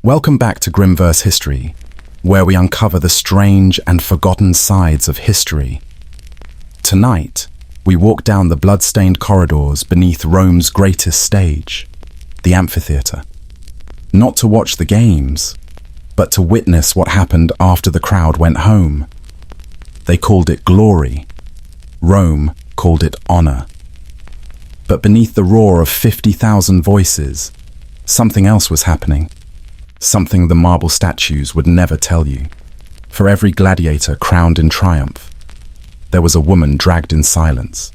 Welcome back to Grimverse History, where we uncover the strange and forgotten sides of history. Tonight, we walk down the blood-stained corridors beneath Rome's greatest stage, the amphitheater. Not to watch the games, but to witness what happened after the crowd went home. They called it glory. Rome called it honor. But beneath the roar of 50,000 voices, something else was happening. Something the marble statues would never tell you. For every gladiator crowned in triumph, there was a woman dragged in silence.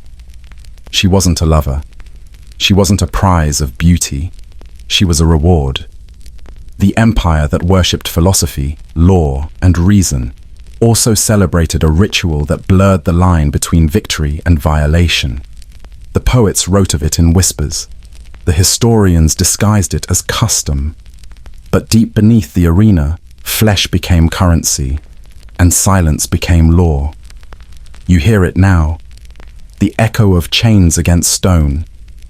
She wasn't a lover. She wasn't a prize of beauty. She was a reward. The empire that worshipped philosophy, law, and reason also celebrated a ritual that blurred the line between victory and violation. The poets wrote of it in whispers. The historians disguised it as custom. But deep beneath the arena, flesh became currency, and silence became law. You hear it now, the echo of chains against stone,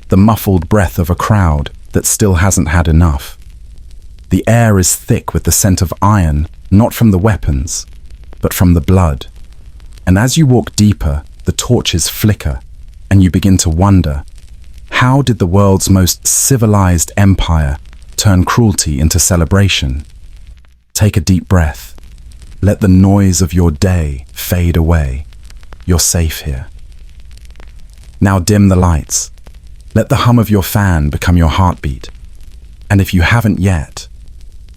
the muffled breath of a crowd that still hasn't had enough. The air is thick with the scent of iron, not from the weapons, but from the blood. And as you walk deeper, the torches flicker, and you begin to wonder, how did the world's most civilized empire turn cruelty into celebration? Take a deep breath. Let the noise of your day fade away. You're safe here. Now dim the lights. Let the hum of your fan become your heartbeat. And if you haven't yet,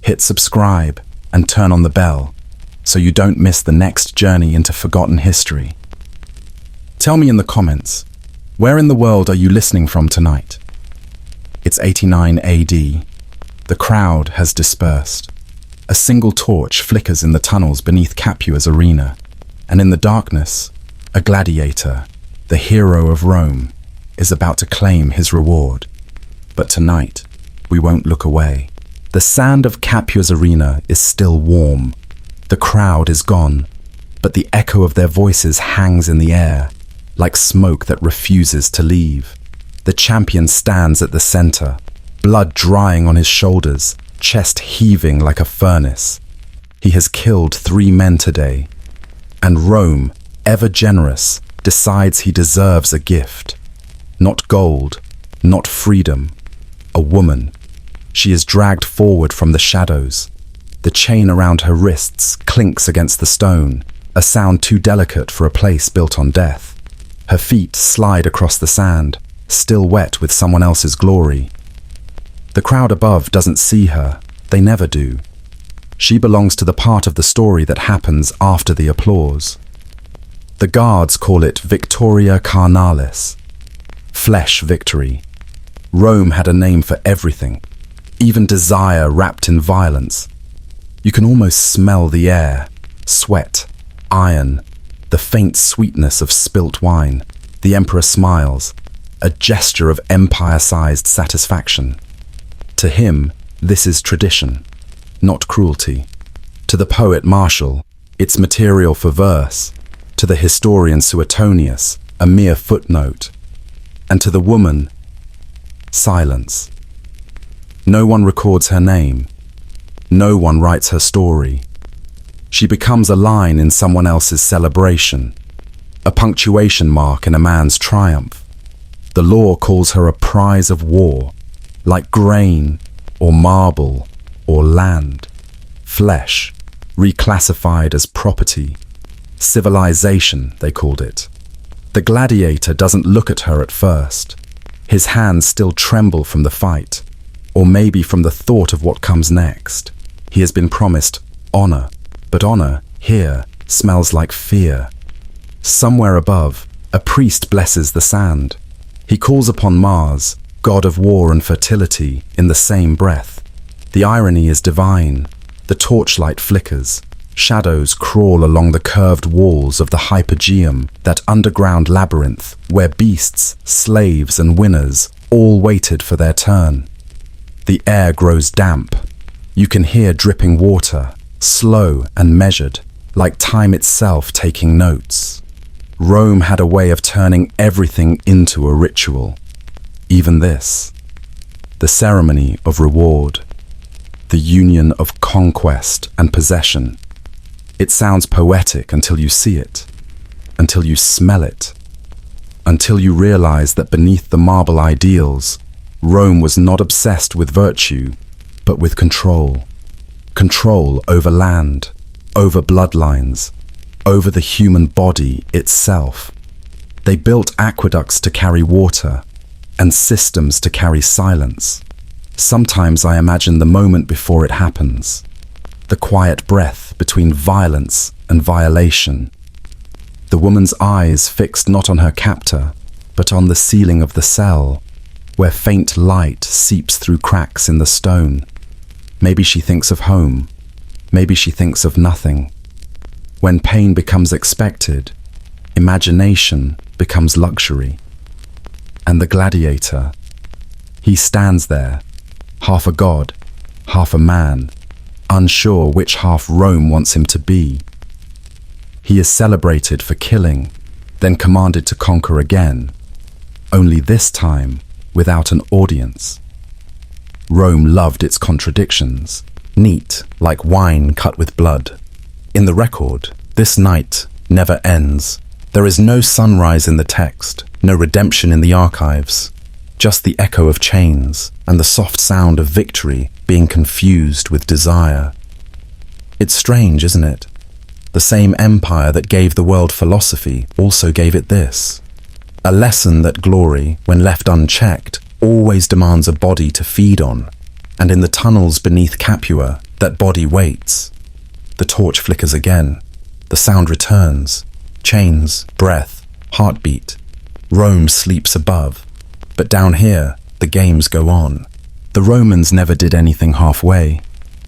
hit subscribe and turn on the bell so you don't miss the next journey into forgotten history. Tell me in the comments, where in the world are you listening from tonight? It's 89 AD. The crowd has dispersed. A single torch flickers in the tunnels beneath Capua's arena, and in the darkness, a gladiator, the hero of Rome, is about to claim his reward. But tonight, we won't look away. The sand of Capua's arena is still warm. The crowd is gone, but the echo of their voices hangs in the air, like smoke that refuses to leave. The champion stands at the center, blood drying on his shoulders, chest heaving like a furnace. He has killed 3 men today, and Rome, ever generous, decides he deserves a gift. Not gold, not freedom, a woman. She is dragged forward from the shadows. The chain around her wrists clinks against the stone, a sound too delicate for a place built on death. Her feet slide across the sand, still wet with someone else's glory. The crowd above doesn't see her. They never do. She belongs to the part of the story that happens after the applause. The guards call it Victoria Carnalis, flesh victory. Rome had a name for everything, even desire wrapped in violence. You can almost smell the air, sweat, iron, the faint sweetness of spilt wine. The emperor smiles, a gesture of empire-sized satisfaction. To him, this is tradition, not cruelty. To the poet Martial, it's material for verse. To the historian Suetonius, a mere footnote. And to the woman, silence. No one records her name. No one writes her story. She becomes a line in someone else's celebration, a punctuation mark in a man's triumph. The law calls her a prize of war, like grain, or marble, or land. Flesh, reclassified as property. Civilization, they called it. The gladiator doesn't look at her at first. His hands still tremble from the fight, or maybe from the thought of what comes next. He has been promised honor, but honor, here, smells like fear. Somewhere above, a priest blesses the sand. He calls upon Mars, god of war and fertility, in the same breath. The irony is divine. The torchlight flickers. Shadows crawl along the curved walls of the Hypogeum, that underground labyrinth where beasts, slaves and winners all waited for their turn. The air grows damp. You can hear dripping water, slow and measured, like time itself taking notes. Rome had a way of turning everything into a ritual. Even this, the ceremony of reward. the union of conquest and possession. It sounds poetic until you see it, until you smell it, until you realize that beneath the marble ideals, Rome was not obsessed with virtue, but with control. Control over land, over bloodlines, over the human body itself. They built aqueducts to carry water and systems to carry silence. Sometimes I imagine the moment before it happens, the quiet breath between violence and violation. The woman's eyes fixed not on her captor, but on the ceiling of the cell, where faint light seeps through cracks in the stone. Maybe she thinks of home. Maybe she thinks of nothing. When pain becomes expected, imagination becomes luxury. And the gladiator, he stands there, half a god, half a man, unsure which half Rome wants him to be. He is celebrated for killing, then commanded to conquer again, only this time without an audience. Rome loved its contradictions, neat like wine cut with blood. In the record, this night never ends. There is no sunrise in the text, no redemption in the archives, just the echo of chains and the soft sound of victory being confused with desire. It's strange, isn't it? The same empire that gave the world philosophy also gave it this. A lesson that glory, when left unchecked, always demands a body to feed on, and in the tunnels beneath Capua, that body waits. The torch flickers again. The sound returns. Chains, breath, heartbeat. Rome sleeps above. But down here, the games go on. The Romans never did anything halfway.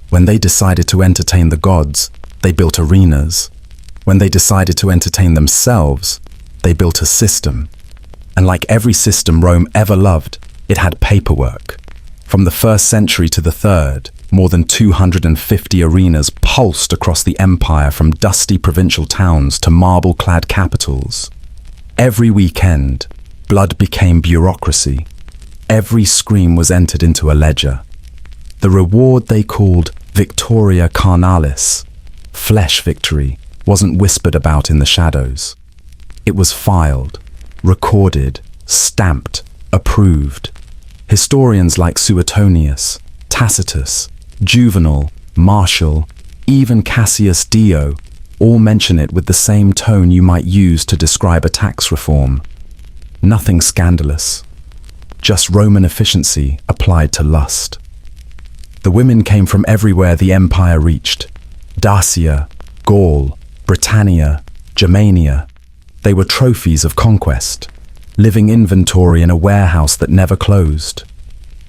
When they decided to entertain the gods, they built arenas. When they decided to entertain themselves, they built a system. And like every system Rome ever loved, it had paperwork. From the 1st century to the 3rd, more than 250 arenas pulsed across the empire, from dusty provincial towns to marble-clad capitals. Every weekend, blood became bureaucracy. Every scream was entered into a ledger. The reward they called Victoria Carnalis, flesh victory, wasn't whispered about in the shadows. It was filed, recorded, stamped, approved. Historians like Suetonius, Tacitus, Juvenal, Martial, even Cassius Dio all mention it with the same tone you might use to describe a tax reform. Nothing scandalous, just Roman efficiency applied to lust. The women came from everywhere the empire reached. Dacia, Gaul, Britannia, Germania. They were trophies of conquest, living inventory in a warehouse that never closed.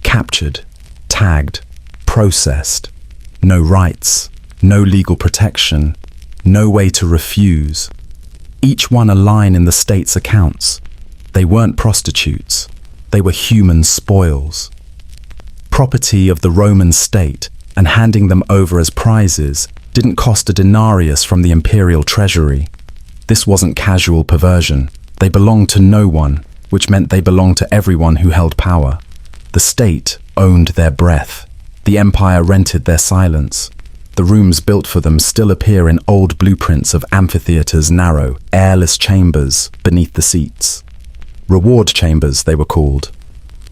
Captured, tagged, processed. No rights, no legal protection, no way to refuse. Each one a line in the state's accounts. They weren't prostitutes. They were human spoils. Property of the Roman state, and handing them over as prizes didn't cost a denarius from the imperial treasury. This wasn't casual perversion. They belonged to no one, which meant they belonged to everyone who held power. The state owned their breath. The empire rented their silence. The rooms built for them still appear in old blueprints of amphitheaters, narrow, airless chambers beneath the seats. Reward chambers, they were called.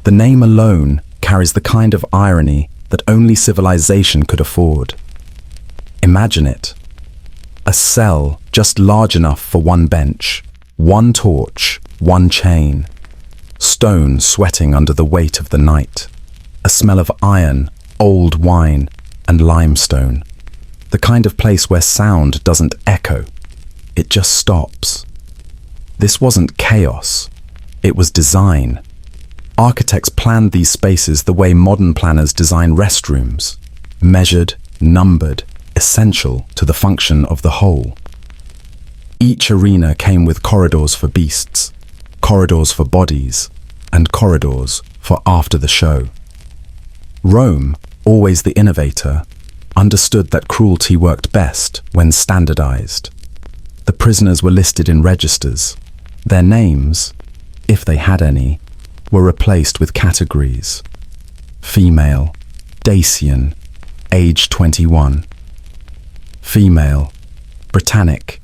The name alone carries the kind of irony that only civilization could afford. Imagine it. A cell just large enough for one bench, one torch, one chain. Stone sweating under the weight of the night. A smell of iron, old wine, and limestone. The kind of place where sound doesn't echo. It just stops. This wasn't chaos. It was design. Architects planned these spaces the way modern planners design restrooms. Measured, numbered, essential to the function of the whole. Each arena came with corridors for beasts, corridors for bodies, and corridors for after the show. Rome, always the innovator, understood that cruelty worked best when standardized. The prisoners were listed in registers. Their names, if they had any, were replaced with categories. Female, Dacian, age 21. Female, Britannic,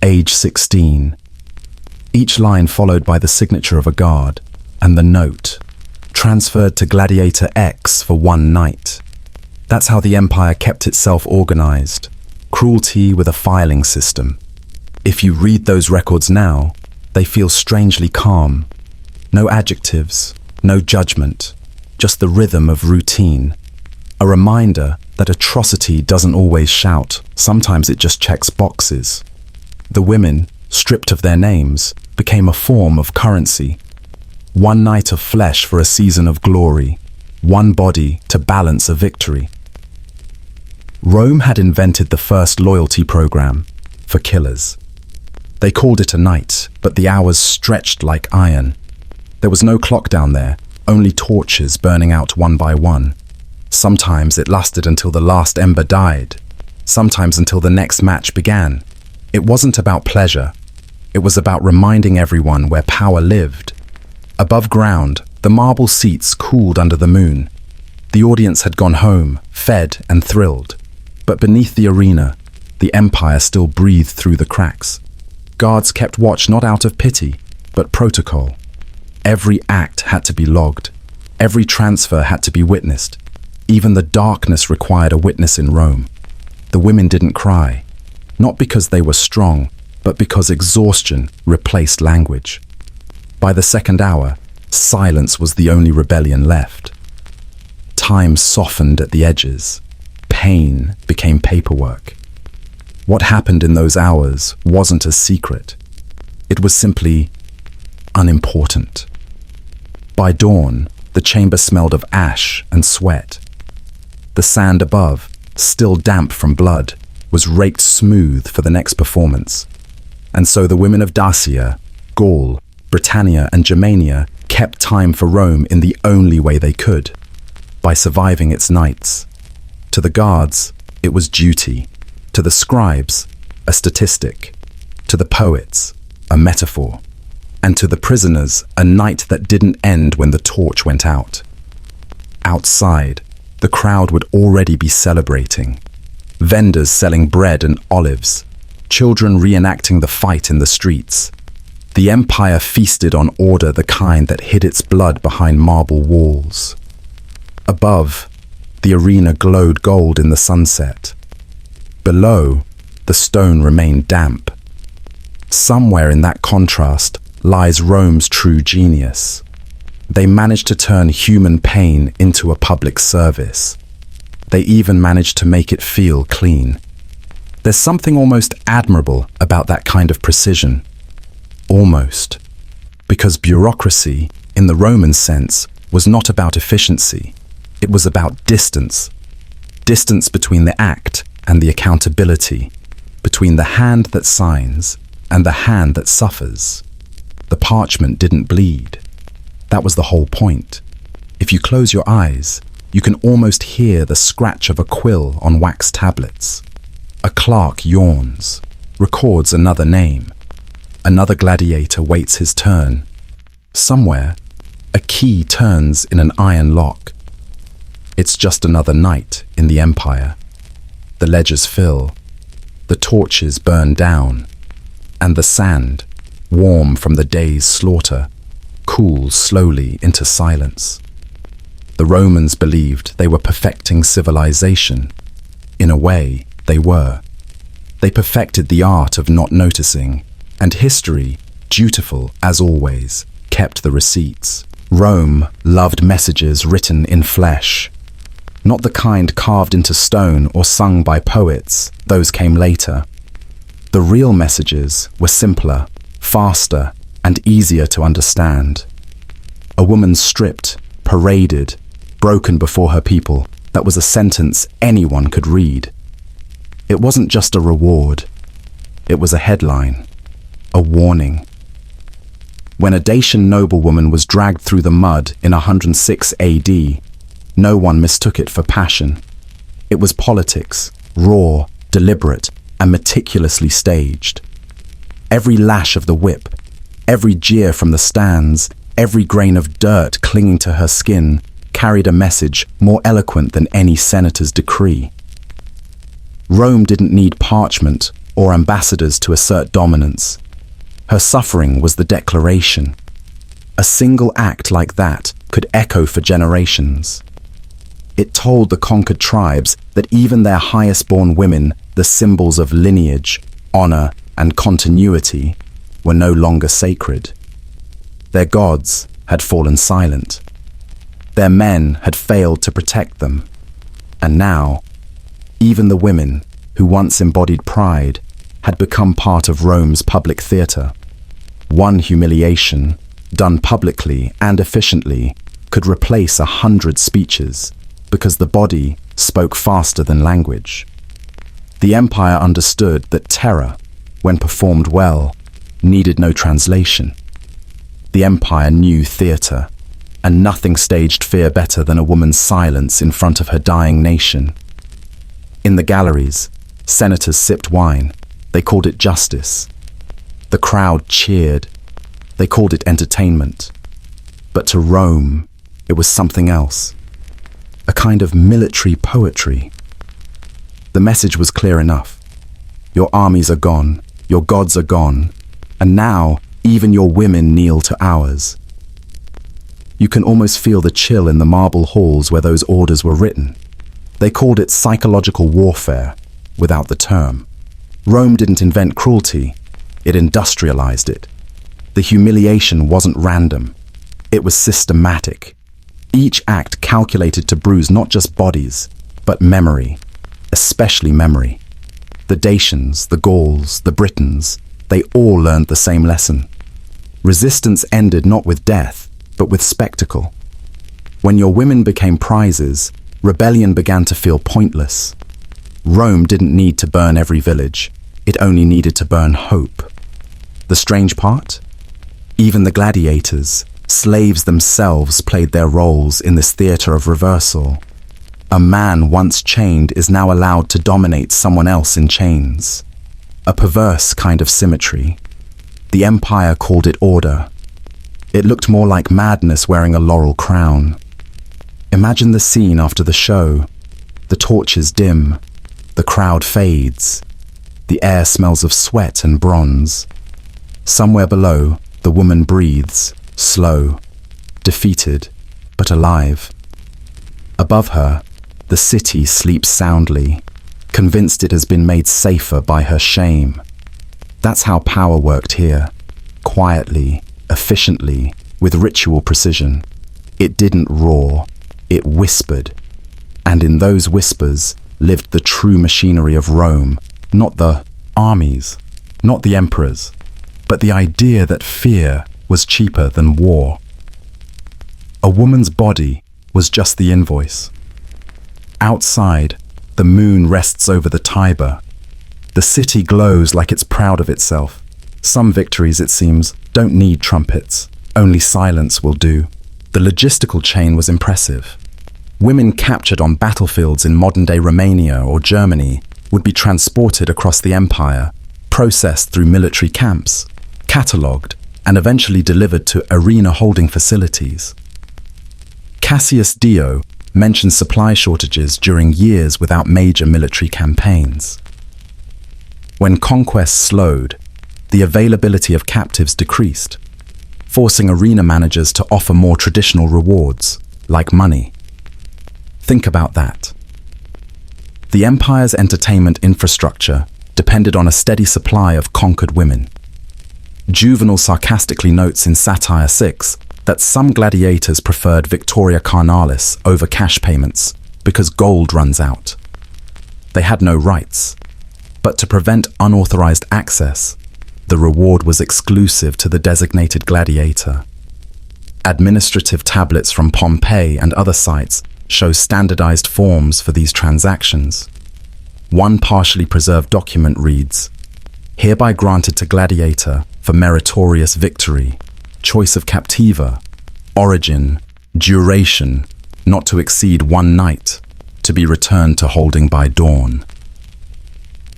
age 16. Each line followed by the signature of a guard, and the note, transferred to Gladiator X for one night. That's how the Empire kept itself organized, cruelty with a filing system. If you read those records now, they feel strangely calm. No adjectives, no judgment, just the rhythm of routine. A reminder that atrocity doesn't always shout, sometimes it just checks boxes. The women, stripped of their names, became a form of currency. One night of flesh for a season of glory, one body to balance a victory. Rome had invented the first loyalty program for killers. They called it a night, but the hours stretched like iron. There was no clock down there, only torches burning out one by one. Sometimes it lasted until the last ember died, sometimes until the next match began. It wasn't about pleasure. It was about reminding everyone where power lived. Above ground, the marble seats cooled under the moon. The audience had gone home, fed and thrilled. But beneath the arena, the Empire still breathed through the cracks. Guards kept watch not out of pity, but protocol. Every act had to be logged. Every transfer had to be witnessed. Even the darkness required a witness in Rome. The women didn't cry, not because they were strong, but because exhaustion replaced language. By the second hour, silence was the only rebellion left. Time softened at the edges. Pain became paperwork. What happened in those hours wasn't a secret. It was simply unimportant. By dawn, the chamber smelled of ash and sweat. The sand above, still damp from blood, was raked smooth for the next performance. And so the women of Dacia, Gaul, Britannia and Germania kept time for Rome in the only way they could, by surviving its nights. To the guards, it was duty. To the scribes, a statistic. To the poets, a metaphor. And to the prisoners, a night that didn't end when the torch went out. Outside, the crowd would already be celebrating. Vendors selling bread and olives. Children reenacting the fight in the streets. The Empire feasted on order, the kind that hid its blood behind marble walls. Above, the arena glowed gold in the sunset. Below, the stone remained damp. Somewhere in that contrast lies Rome's true genius. They managed to turn human pain into a public service. They even managed to make it feel clean. There's something almost admirable about that kind of precision. Almost. Because bureaucracy, in the Roman sense, was not about efficiency. It was about distance. Distance between the act and the accountability. Between the hand that signs and the hand that suffers. The parchment didn't bleed. That was the whole point. If you close your eyes, you can almost hear the scratch of a quill on wax tablets. A clerk yawns, records another name. Another gladiator waits his turn. Somewhere, a key turns in an iron lock. It's just another night in the Empire. The ledgers fill, the torches burn down, and the sand, warm from the day's slaughter, cools slowly into silence. The Romans believed they were perfecting civilization. In a way, they were. They perfected the art of not noticing, and history, dutiful as always, kept the receipts. Rome loved messages written in flesh. Not the kind carved into stone or sung by poets, those came later. The real messages were simpler, faster, and easier to understand. A woman stripped, paraded, broken before her people, that was a sentence anyone could read. It wasn't just a reward. It was a headline, a warning. When a Dacian noblewoman was dragged through the mud in 106 AD, no one mistook it for passion. It was politics, raw, deliberate, and meticulously staged. Every lash of the whip, every jeer from the stands, every grain of dirt clinging to her skin carried a message more eloquent than any senator's decree. Rome didn't need parchment or ambassadors to assert dominance. Her suffering was the declaration. A single act like that could echo for generations. It told the conquered tribes that even their highest-born women, the symbols of lineage, honor, and continuity, were no longer sacred. Their gods had fallen silent. Their men had failed to protect them. And now, even the women, who once embodied pride, had become part of Rome's public theater. One humiliation, done publicly and efficiently, could replace 100 speeches, because the body spoke faster than language. The empire understood that terror, when performed well, needed no translation. The empire knew theater, and nothing staged fear better than a woman's silence in front of her dying nation. In the galleries, senators sipped wine. They called it justice. The crowd cheered. They called it entertainment. But to Rome, it was something else. A kind of military poetry. The message was clear enough. Your armies are gone, your gods are gone, and now even your women kneel to ours. You can almost feel the chill in the marble halls where those orders were written. They called it psychological warfare, without the term. Rome didn't invent cruelty, it industrialized it. The humiliation wasn't random, it was systematic. Each act calculated to bruise not just bodies, but memory, especially memory. The Dacians, the Gauls, the Britons, they all learned the same lesson. Resistance ended not with death, but with spectacle. When your women became prizes, rebellion began to feel pointless. Rome didn't need to burn every village, it only needed to burn hope. The strange part? Even the gladiators, slaves themselves, played their roles in this theater of reversal. A man once chained is now allowed to dominate someone else in chains. A perverse kind of symmetry. The empire called it order. It looked more like madness wearing a laurel crown. Imagine the scene after the show. The torches dim. The crowd fades. The air smells of sweat and bronze. Somewhere below, the woman breathes, slow, defeated, but alive. Above her, the city sleeps soundly, convinced it has been made safer by her shame. That's how power worked here, quietly, efficiently, with ritual precision. It didn't roar, it whispered. And in those whispers lived the true machinery of Rome, not the armies, not the emperors, but the idea that fear was cheaper than war. A woman's body was just the invoice. Outside, the moon rests over the Tiber. The city glows like it's proud of itself. Some victories, it seems, don't need trumpets. Only silence will do. The logistical chain was impressive. Women captured on battlefields in modern-day Romania or Germany would be transported across the empire, processed through military camps, catalogued, and eventually delivered to arena holding facilities. Cassius Dio mentions supply shortages during years without major military campaigns. When conquest slowed, the availability of captives decreased, forcing arena managers to offer more traditional rewards, like money. Think about that. The empire's entertainment infrastructure depended on a steady supply of conquered women. Juvenal sarcastically notes in Satire 6 that some gladiators preferred Victoria Carnalis over cash payments because gold runs out. They had no rights, but to prevent unauthorized access, the reward was exclusive to the designated gladiator. Administrative tablets from Pompeii and other sites show standardized forms for these transactions. One partially preserved document reads, "Hereby granted to gladiator for meritorious victory, choice of captiva, origin, duration, not to exceed 1 night, to be returned to holding by dawn."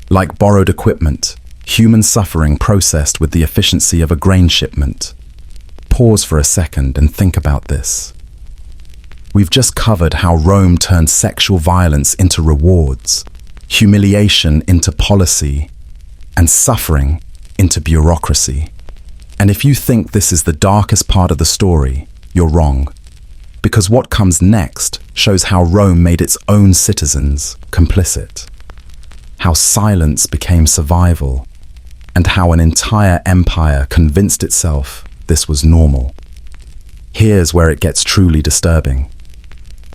Like borrowed equipment, human suffering processed with the efficiency of a grain shipment. Pause for a second and think about this. We've just covered how Rome turned sexual violence into rewards, humiliation into policy, and suffering into bureaucracy. And if you think this is the darkest part of the story, you're wrong. Because what comes next shows how Rome made its own citizens complicit, how silence became survival, and how an entire empire convinced itself this was normal. Here's where it gets truly disturbing.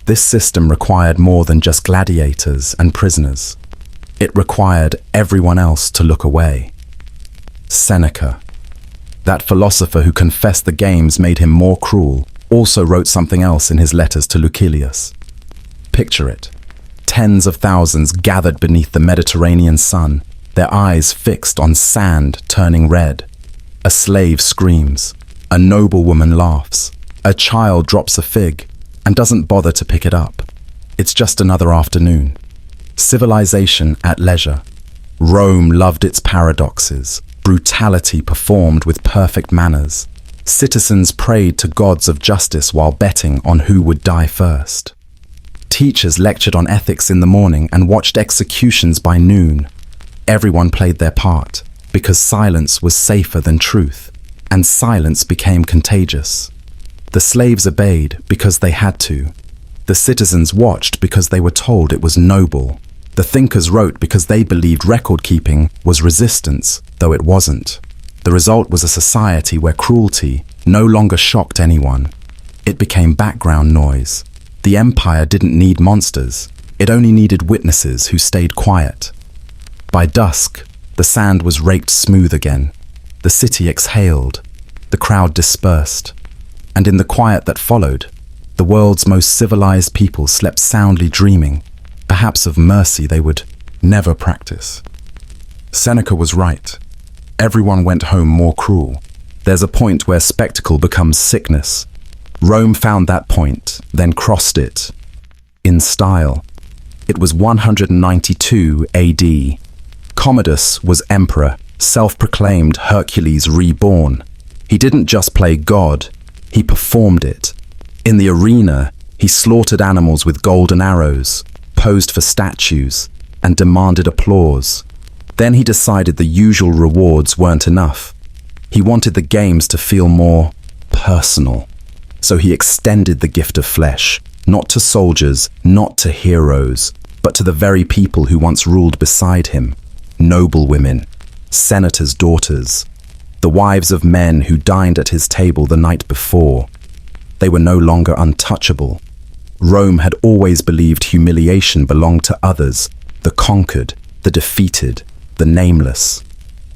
This system required more than just gladiators and prisoners. It required everyone else to look away. Seneca, that philosopher who confessed the games made him more cruel, also wrote something else in his letters to Lucilius. Picture it. Tens of thousands gathered beneath the Mediterranean sun, their eyes fixed on sand turning red. A slave screams. A noblewoman laughs. A child drops a fig and doesn't bother to pick it up. It's just another afternoon. Civilization at leisure. Rome loved its paradoxes. Brutality performed with perfect manners. Citizens prayed to gods of justice while betting on who would die first. Teachers lectured on ethics in the morning and watched executions by noon. Everyone played their part, because silence was safer than truth, and silence became contagious. The slaves obeyed because they had to. The citizens watched because they were told it was noble. The thinkers wrote because they believed record-keeping was resistance, though it wasn't. The result was a society where cruelty no longer shocked anyone. It became background noise. The empire didn't need monsters. It only needed witnesses who stayed quiet. By dusk, the sand was raked smooth again. The city exhaled. The crowd dispersed. And in the quiet that followed, the world's most civilized people slept soundly, dreaming, perhaps of mercy they would never practice. Seneca was right. Everyone went home more cruel. There's a point where spectacle becomes sickness. Rome found that point, then crossed it. In style. It was 192 AD. Commodus was emperor, self-proclaimed Hercules reborn. He didn't just play God, he performed it. In the arena, he slaughtered animals with golden arrows, posed for statues, and demanded applause. Then he decided the usual rewards weren't enough. He wanted the games to feel more personal. So he extended the gift of flesh, not to soldiers, not to heroes, but to the very people who once ruled beside him. Noble women, senators' daughters, the wives of men who dined at his table the night before. They were no longer untouchable. Rome had always believed humiliation belonged to others, the conquered, the defeated, the nameless.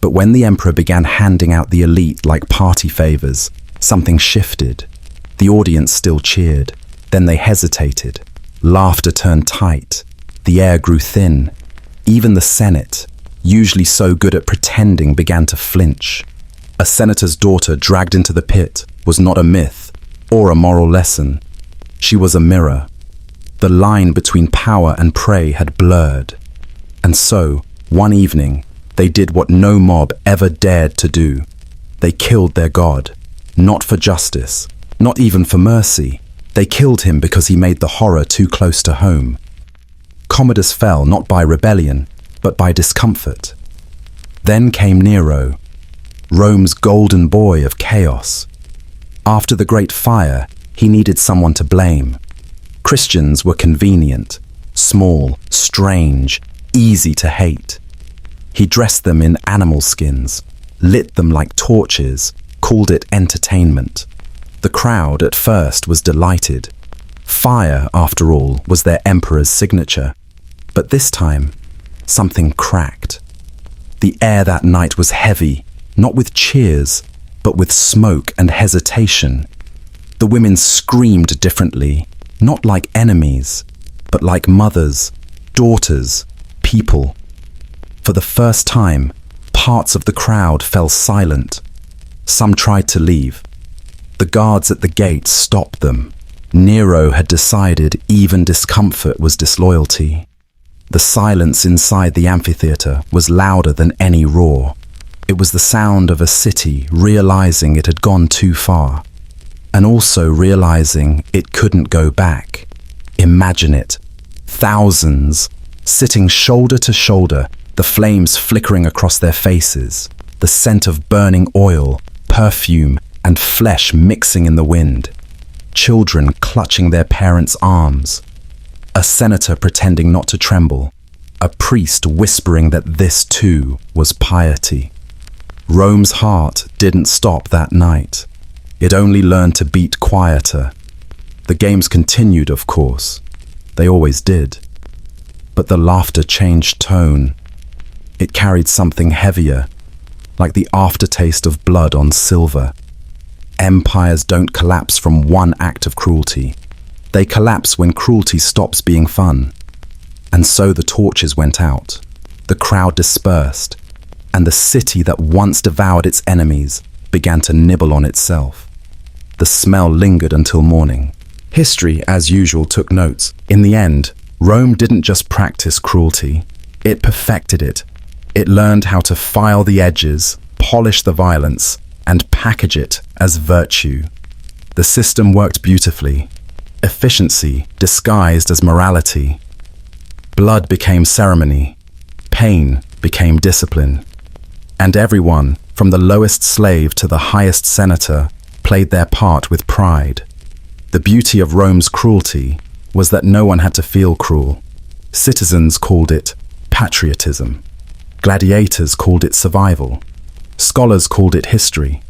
But when the emperor began handing out the elite like party favors, something shifted. The audience still cheered. Then they hesitated. Laughter turned tight. The air grew thin. Even the Senate, usually so good at pretending, began to flinch. A senator's daughter dragged into the pit was not a myth or a moral lesson. She was a mirror. The line between power and prey had blurred. And so, one evening, they did what no mob ever dared to do. They killed their god, not for justice, not even for mercy. They killed him because he made the horror too close to home. Commodus fell not by rebellion, but by discomfort. Then came Nero, Rome's golden boy of chaos. After the Great Fire, he needed someone to blame. Christians were convenient, small, strange, easy to hate. He dressed them in animal skins, lit them like torches, called it entertainment. The crowd at first was delighted. Fire, after all, was their emperor's signature. But this time, something cracked. The air that night was heavy, not with cheers, but with smoke and hesitation. The women screamed differently, not like enemies, but like mothers, daughters, people. For the first time, parts of the crowd fell silent. Some tried to leave. The guards at the gate stopped them. Nero had decided even discomfort was disloyalty. The silence inside the amphitheater was louder than any roar. It was the sound of a city realizing it had gone too far. and also realizing it couldn't go back. Imagine it. Thousands, sitting shoulder to shoulder, the flames flickering across their faces, the scent of burning oil, perfume, and flesh mixing in the wind. Children clutching their parents' arms. A senator pretending not to tremble. A priest whispering that this too was piety. Rome's heart didn't stop that night. It only learned to beat quieter. The games continued, of course. They always did. But the laughter changed tone. It carried something heavier, like the aftertaste of blood on silver. Empires don't collapse from one act of cruelty. They collapse when cruelty stops being fun. And so the torches went out. The crowd dispersed. And the city that once devoured its enemies began to nibble on itself. The smell lingered until morning. History, as usual, took notes. In the end, Rome didn't just practice cruelty. It perfected it. It learned how to file the edges, polish the violence, and package it as virtue. The system worked beautifully. Efficiency disguised as morality. Blood became ceremony. Pain became discipline. And everyone, from the lowest slave to the highest senator, played their part with pride. The beauty of Rome's cruelty was that no one had to feel cruel. Citizens called it patriotism. Gladiators called it survival. Scholars called it history.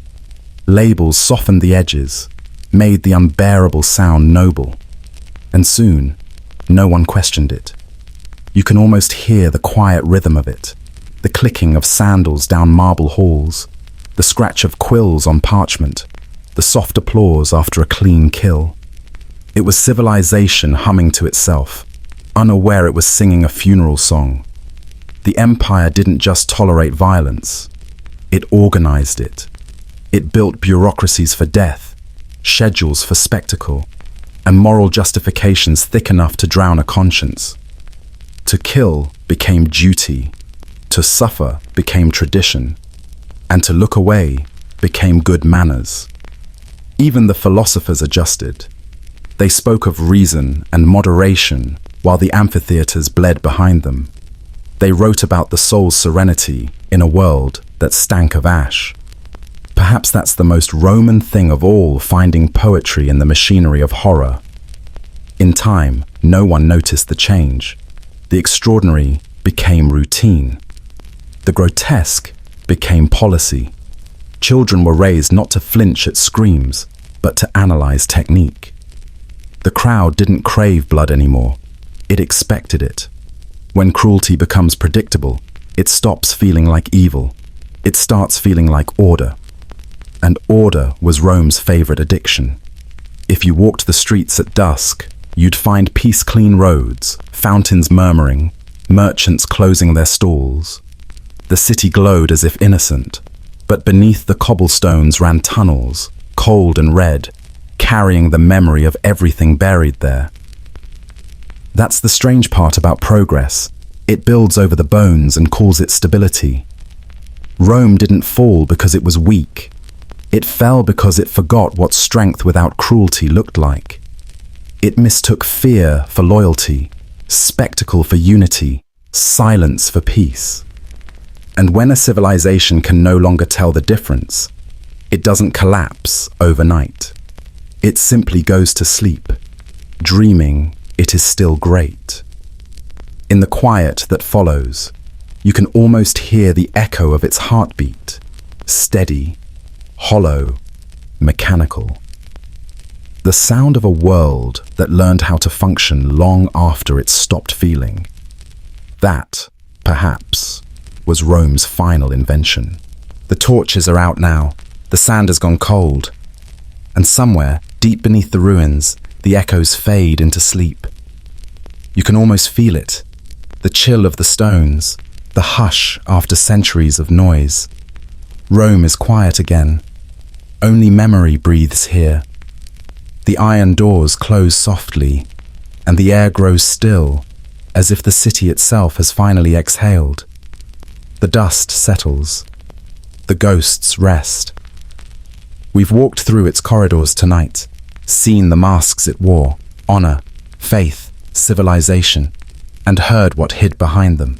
Labels softened the edges, made the unbearable sound noble. And soon, no one questioned it. You can almost hear the quiet rhythm of it, the clicking of sandals down marble halls, the scratch of quills on parchment, the soft applause after a clean kill. It was civilization humming to itself, unaware it was singing a funeral song. The empire didn't just tolerate violence, it organized it. It built bureaucracies for death, schedules for spectacle, and moral justifications thick enough to drown a conscience. To kill became duty, to suffer became tradition, and to look away became good manners. Even the philosophers adjusted. They spoke of reason and moderation while the amphitheaters bled behind them. They wrote about the soul's serenity in a world that stank of ash. Perhaps that's the most Roman thing of all, finding poetry in the machinery of horror. In time, no one noticed the change. The extraordinary became routine. The grotesque became policy. Children were raised not to flinch at screams, but to analyze technique. The crowd didn't crave blood anymore. It expected it. When cruelty becomes predictable, it stops feeling like evil. It starts feeling like order. And order was Rome's favorite addiction. If you walked the streets at dusk, you'd find peace-clean roads, fountains murmuring, merchants closing their stalls. The city glowed as if innocent, but beneath the cobblestones ran tunnels, cold and red, carrying the memory of everything buried there. That's the strange part about progress. It builds over the bones and calls it stability. Rome didn't fall because it was weak. It fell because it forgot what strength without cruelty looked like. It mistook fear for loyalty, spectacle for unity, silence for peace. And when a civilization can no longer tell the difference, it doesn't collapse overnight. It simply goes to sleep, dreaming it is still great. In the quiet that follows, you can almost hear the echo of its heartbeat, steady, hollow, mechanical. The sound of a world that learned how to function long after it stopped feeling. That, perhaps, was Rome's final invention. The torches are out now, the sand has gone cold, and somewhere, deep beneath the ruins, the echoes fade into sleep. You can almost feel it, the chill of the stones, the hush after centuries of noise. Rome is quiet again. Only memory breathes here. The iron doors close softly, and the air grows still, as if the city itself has finally exhaled. The dust settles. The ghosts rest. We've walked through its corridors tonight, seen the masks it wore, honor, faith, civilization, and heard what hid behind them.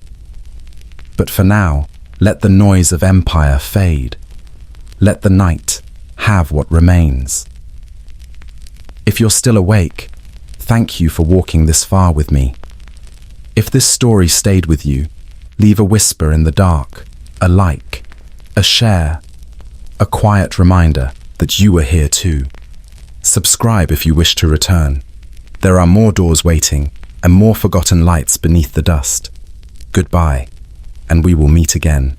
But for now, let the noise of empire fade. Let the night have what remains. If you're still awake, thank you for walking this far with me. If this story stayed with you, leave a whisper in the dark, a like, a share, a quiet reminder that you were here too. Subscribe if you wish to return. There are more doors waiting and more forgotten lights beneath the dust. Goodbye, and we will meet again.